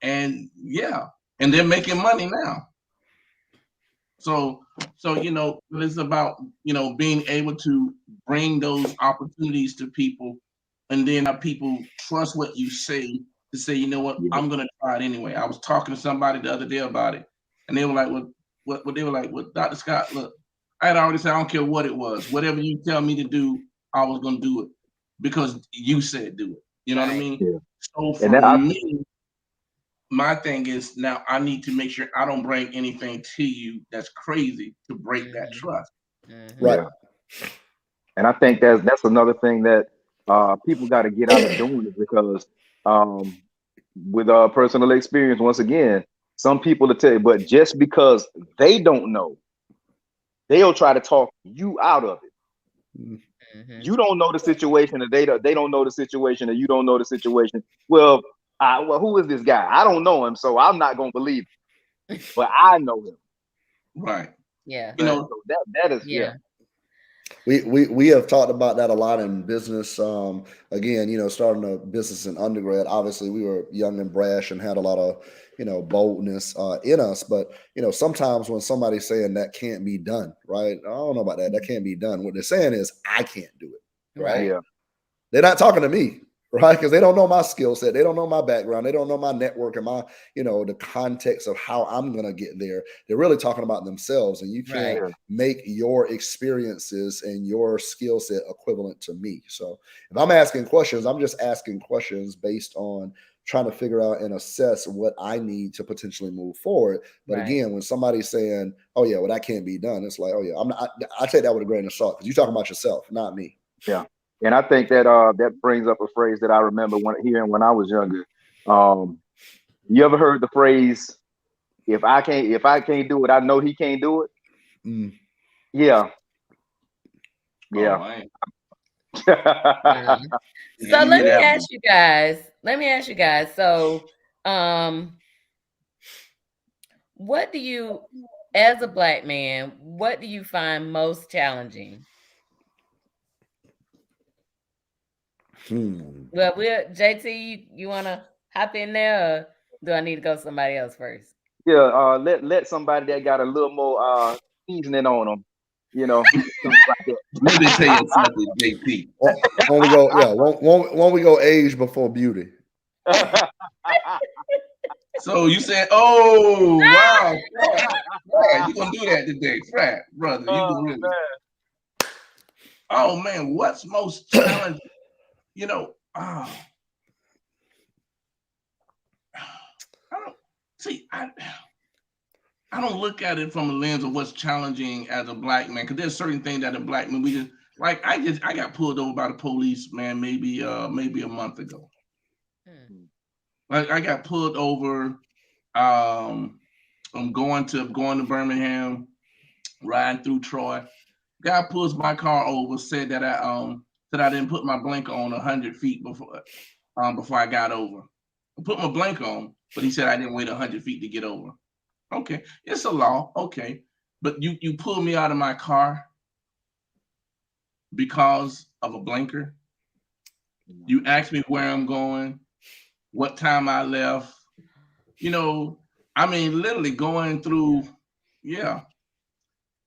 And yeah, and they're making money now. So it's about, being able to bring those opportunities to people, and then people trust what you say to say, you know what, I'm going to try it anyway. I was talking to somebody the other day about it, and they were like, what they were like, well, Dr. Scott, look, I had already said, I don't care what it was. Whatever you tell me to do, I was going to do it because you said do it. You know what I mean? Yeah. So for me, my thing is, now I need to make sure I don't bring anything to you that's crazy to break that trust. Right. Yeah. And I think that's another thing that people got to get out of doing, is because with personal experience, once again, some people will tell you, but just because they don't know, they'll try to talk you out of it. You don't know the situation, or they don't know the situation, or you don't know the situation. Well, who is this guy? I don't know him, so I'm not gonna believe him. But I know him. Right. Yeah. So that is We have talked about that a lot in business. Again, starting a business in undergrad, obviously we were young and brash and had a lot of, boldness in us. But, sometimes when somebody's saying that can't be done, right? I don't know about that. That can't be done. What they're saying is, I can't do it. Right. Yeah. They're not talking to me. Right. Because they don't know my skill set. They don't know my background. They don't know my network and my, the context of how I'm going to get there. They're really talking about themselves. And you can't make your experiences and your skill set equivalent to me. So if I'm asking questions, I'm just asking questions based on trying to figure out and assess what I need to potentially move forward. But again, when somebody's saying, oh, yeah, well, that can't be done, it's like, oh, yeah, I take that with a grain of salt, because you're talking about yourself, not me. Yeah. And I think that that brings up a phrase that I remember hearing when I was younger. You ever heard the phrase, if I can't do it, I know he can't do it? Yeah. Yeah. So let me ask you guys. So what do you, as a Black man, what do you find most challenging? Well, JT, you want to hop in there, or do I need to go somebody else first? Yeah, let somebody that got a little more seasoning on them, you know, something like Let me tell you something, JP. When we go, yeah, when we go age before beauty. that. So you said, "Oh wow, Fred, you gonna do that today, Fred, brother? You Oh can really." man. Oh man, what's most challenging? You know, I don't see. I don't look at it from a lens of what's challenging as a Black man, because there's certain things that a Black man we just like. I got pulled over by the police, man, maybe a month ago. Hmm. Like I got pulled over. I'm going to Birmingham, riding through Troy. Guy pulls my car over, said that I didn't put my blinker on 100 feet before I got over. I put my blinker on, but he said I didn't wait 100 feet to get over. Okay, it's a law. Okay, but you pulled me out of my car because of a blinker. You asked me where I'm going, what time I left. You know, I mean, literally going through, yeah.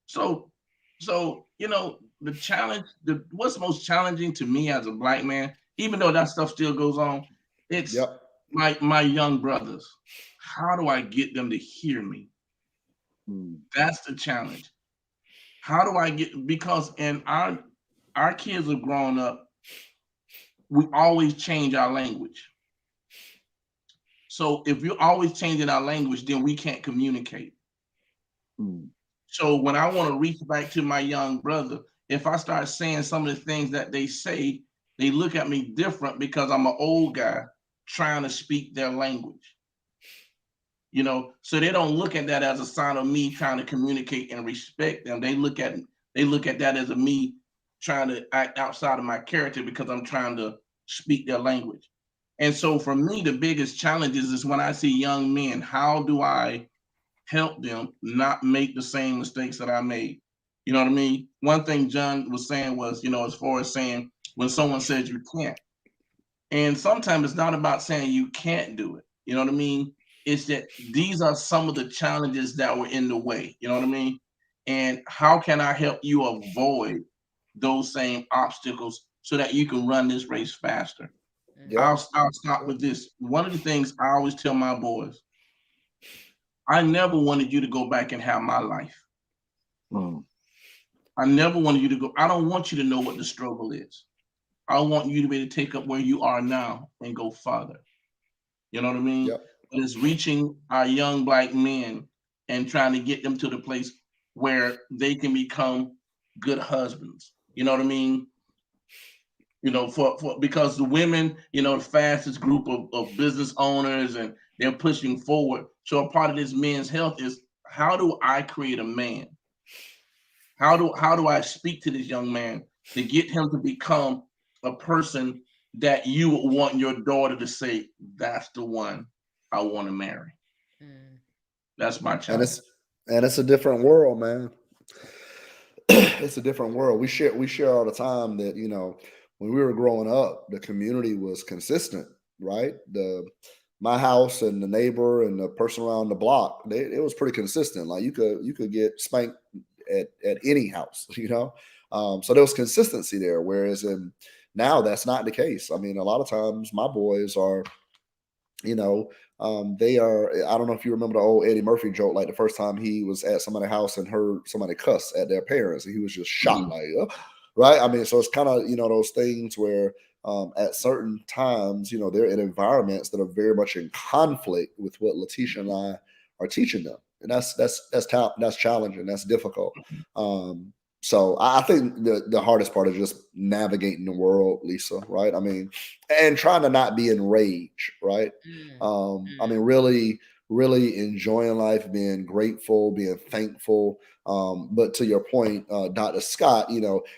So, the challenge, what's most challenging to me as a Black man, even though that stuff still goes on, it's Yep. my young brothers. How do I get them to hear me? That's the challenge. How do I get, because in our kids have grown up, we always change our language. So if you're always changing our language, then we can't communicate. So when I want to reach back to my young brother, if I start saying some of the things that they say, they look at me different because I'm an old guy trying to speak their language. So they don't look at that as a sign of me trying to communicate and respect them. They look at that as a me trying to act outside of my character because I'm trying to speak their language. And so for me, the biggest challenges is when I see young men, how do I help them not make the same mistakes that I made? You know what I mean? One thing John was saying was, as far as saying when someone says you can't, and sometimes it's not about saying you can't do it. You know what I mean? It's that these are some of the challenges that were in the way. You know what I mean? And how can I help you avoid those same obstacles so that you can run this race faster? Yep. I'll start with this. One of the things I always tell my boys, I never wanted you to go back and have my life. I never wanted you to go. I don't want you to know what the struggle is. I want you to be able to take up where you are now and go farther. You know what I mean? Yep. But it's reaching our young Black men and trying to get them to the place where they can become good husbands. You know what I mean? For because the women, the fastest group of business owners, and they're pushing forward. So a part of this men's health is, how do I create a man? How do I speak to this young man to get him to become a person that you would want your daughter to say, that's the one I want to marry? That's my And challenge. it's a different world, man. It's a different world. We share all the time that, when we were growing up, the community was consistent, right? My house and the neighbor and the person around the block, it was pretty consistent. Like you could get spanked at any house, so there was consistency there. Whereas now that's not the case. I mean, a lot of times my boys are, they are. I don't know if you remember the old Eddie Murphy joke, like the first time he was at somebody's house and heard somebody cuss at their parents, and he was just shocked, like, right? I mean, so it's kind of those things where at certain times, they're in environments that are very much in conflict with what Letitia and I are teaching them, and that's challenging, that's difficult. So I think the hardest part is just navigating the world, Lisa, right? I mean, and trying to not be enraged, right? I mean, really really enjoying life, being grateful, being thankful. But to your point, Dr. Scott,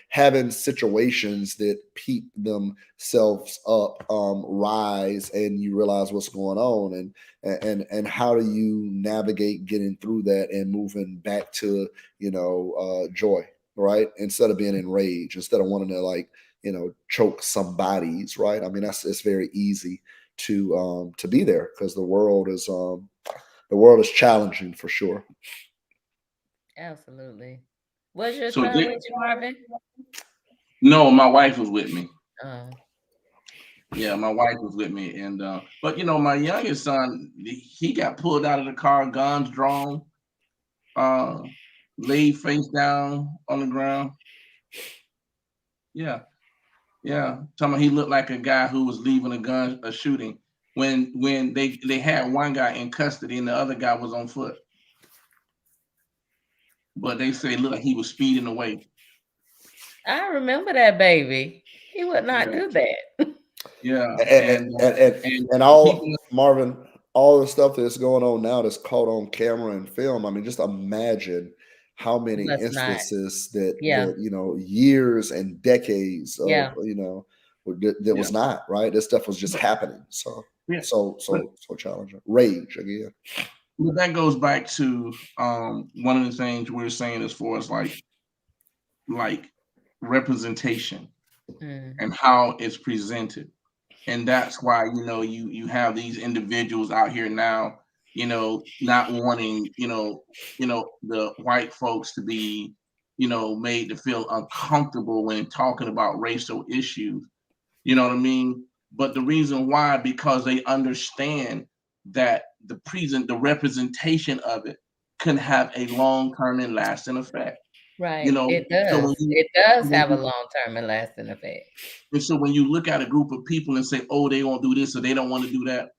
having situations that peep themselves up, rise, and you realize what's going on, and how do you navigate getting through that and moving back to joy, right? Instead of being enraged, instead of wanting to choke somebody's, right? I mean, it's very easy to be there because the world is challenging for sure. Absolutely. Was your So son with you, Marvin? no, my wife was with me. Oh, Yeah, my wife was with me, and but my youngest son, he got pulled out of the car, guns drawn, uh, laid face down on the ground. Yeah, yeah. Talking about he looked like a guy who was leaving a shooting. When they had one guy in custody and the other guy was on foot, but they say look like he was speeding away. I remember that baby. He would not Yeah, do that. yeah, and and and, and, and and people. all Marvin, all the stuff that's going on now that's caught on camera and film. I mean, just imagine how many Must not. instances that Yeah, years and decades of yeah, that Yeah, was not right. This stuff was just but happening. So yeah, so but so so challenging. Rage again. but that goes back to one of the things we are saying as far as like representation mm, and how it's presented. And that's why you have these individuals out here now, not wanting, the white folks to be, made to feel uncomfortable when talking about racial issues. You know what I mean? But the reason why, because they understand that the representation of it can have a long term and lasting effect. You right. know, It so when does. you It does when have a you long term and lasting effect. and so when you look at a group of people and say, "Oh, they won't do this or they don't want to do that,"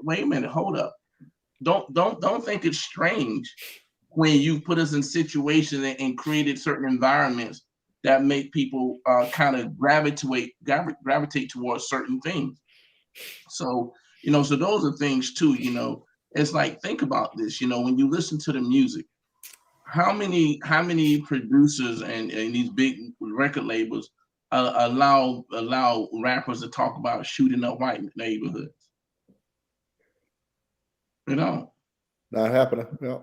wait a minute, hold up. Don't think it's strange when you put us in situations and created certain environments that make people kind of gravitate towards certain things. So so those are things too. It's like think about this. When you listen to the music, how many producers and these big record labels allow rappers to talk about shooting up white neighborhoods? You know, Not happening. Yeah.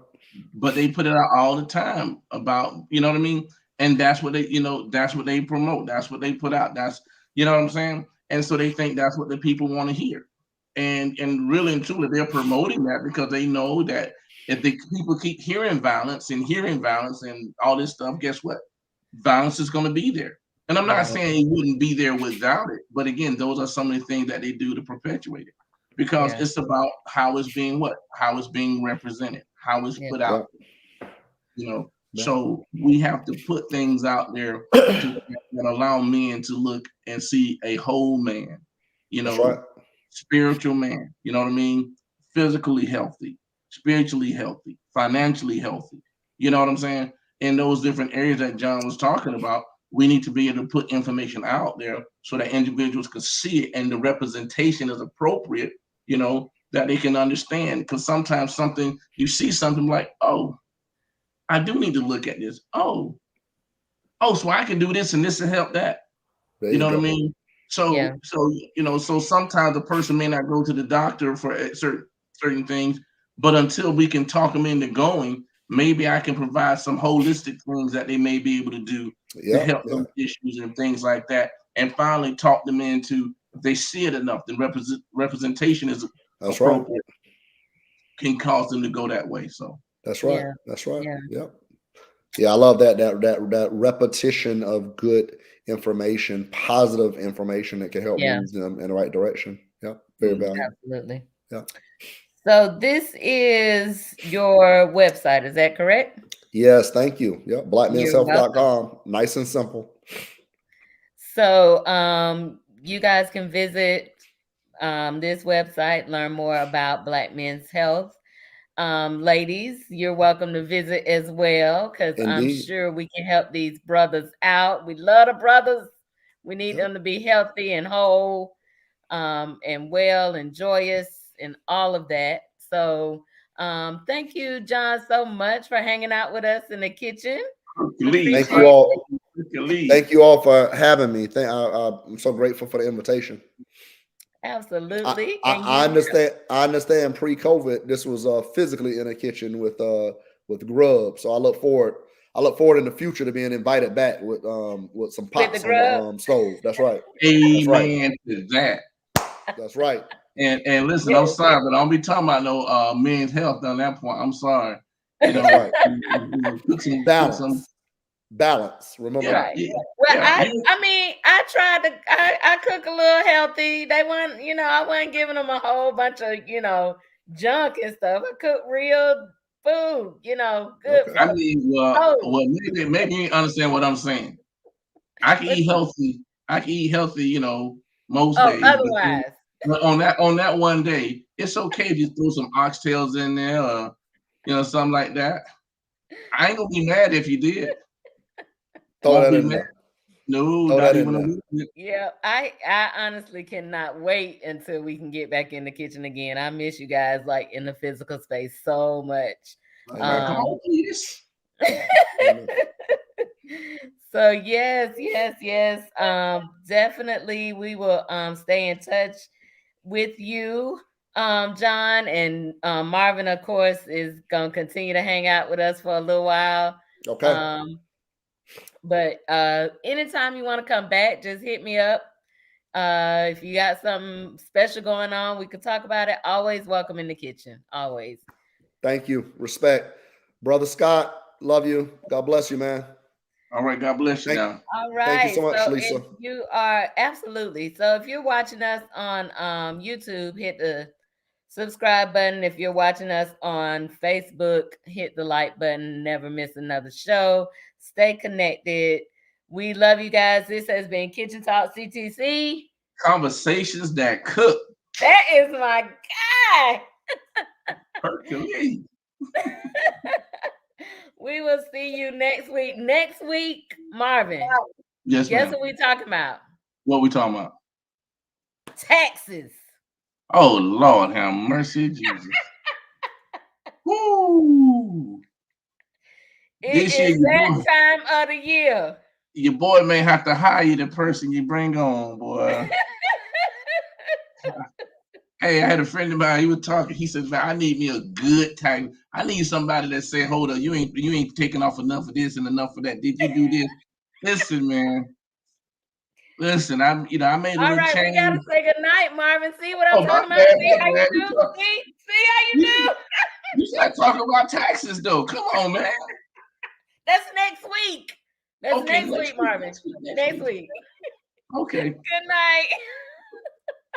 but they put it out all the time about what I mean, and that's what they promote, that's what they put out, that's what I'm saying, and so they think that's what the people want to hear, and really and truly they're promoting that because they know that if the people keep hearing violence and all this stuff, guess what? Violence is going to be there. And I'm not Right. saying it wouldn't be there without it, but again, those are some of the things that they do to perpetuate it because Yeah. it's about how it's being represented, how it's Yeah. put out. Yeah. Yeah. So we have to put things out there that allow men to look and see a whole man, you That's right. know, spiritual man, you know what I mean? Physically healthy, spiritually healthy, financially healthy. You know what I'm saying? In those different areas that John was talking about, we need to be able to put information out there so that individuals can see it and the representation is appropriate, that they can understand. Because sometimes something you see something like, oh, I do need to look at this. Oh, so I can do this and this will help that. There You you know what I go. mean? Yeah. So sometimes a person may not go to the doctor for certain things, but until we can talk them into going, maybe I can provide some holistic things that they may be able to do to Yeah. help Yeah. those issues and things like that, and finally talk them into if they see it enough, then representation is That's right. appropriate, can cause them to go that way. So That's right. Yeah. That's right. Yeah. Yeah. Yeah, I love that repetition of good information, positive information that can help Yeah. move them in the right direction. Yeah, very mm, valuable. Absolutely. Yeah. So this is your website, is that correct? Yes, thank you. Yeah, You're welcome. blackmenshealth.com. Nice and simple. So you guys can visit this website, learn more about Black Men's Health. Ladies, you're welcome to visit as well because I'm Indeed. sure we can help these brothers out. We love the brothers. We need Yep. them to be healthy and whole and well and joyous and all of that. So Thank you, John, so much for hanging out with us in the kitchen. Hercules. Thank you all. Hercules. Thank you all for having me. I'm so grateful for the invitation. Absolutely. I understand. I understand. Pre-COVID, this was physically in a kitchen with grub. So I look forward in the future to being invited back with some pots on the stove. That's right. Amen to that. That's right. And listen, I'm sorry, but I don't be talking about no men's health on that point. I'm sorry. You know, That's right. put some balance. Remember right. that. Yeah. Well, I mean, I tried to I cook a little healthy. They weren't, I wasn't giving them a whole bunch of, junk and stuff. I cook real food, good. Okay. I mean, well, maybe you understand what I'm saying. I can eat healthy. Most days. Otherwise. But on that one day, it's okay if you throw some oxtails in there or something like that. I ain't gonna be mad if you did. Throw that in there. No, Throw not that even in a there. little bit. Yeah, I honestly cannot wait until we can get back in the kitchen again. I miss you guys like in the physical space so much. Come on, please. So yes. Definitely we will stay in touch with you, John, and Marvin, of course, is gonna continue to hang out with us for a little while. Okay. But anytime you want to come back, just hit me up. If you got something special going on, we could talk about it. Always welcome in the kitchen. Always. Thank you. Respect. Brother Scott, love you. God bless you, man. All right, God bless you now. All right. Thank you so much, Lisa. If you are absolutely. So if you're watching us on YouTube, hit the subscribe button. If you're watching us on Facebook, hit the like button. Never miss another show. Stay connected. We love you guys. This has been Kitchen Talk CTC. Conversations that cook. That is my guy. Hercules. We will see you next week. Next week, Marvin. Yes, guess ma'am. what we talking about? What we talking about? Taxes. Oh, Lord, have mercy, Jesus. Woo! It is that time of the year. Your boy may have to hire the person you bring on, boy. Hey, I had a friend of mine. He was talking. He said, "Man, I need me a good tax. I need somebody that say, hold up, you ain't taking off enough of this and enough of that. Did you do this? Listen, man. Listen, I made a little change. All right, we gotta say good night, Marvin. See what I'm talking about? See how you do? See how you do? You start talking about taxes, though. Come on, man. That's next week. That's next week, Marvin. Next week. Okay. Good night.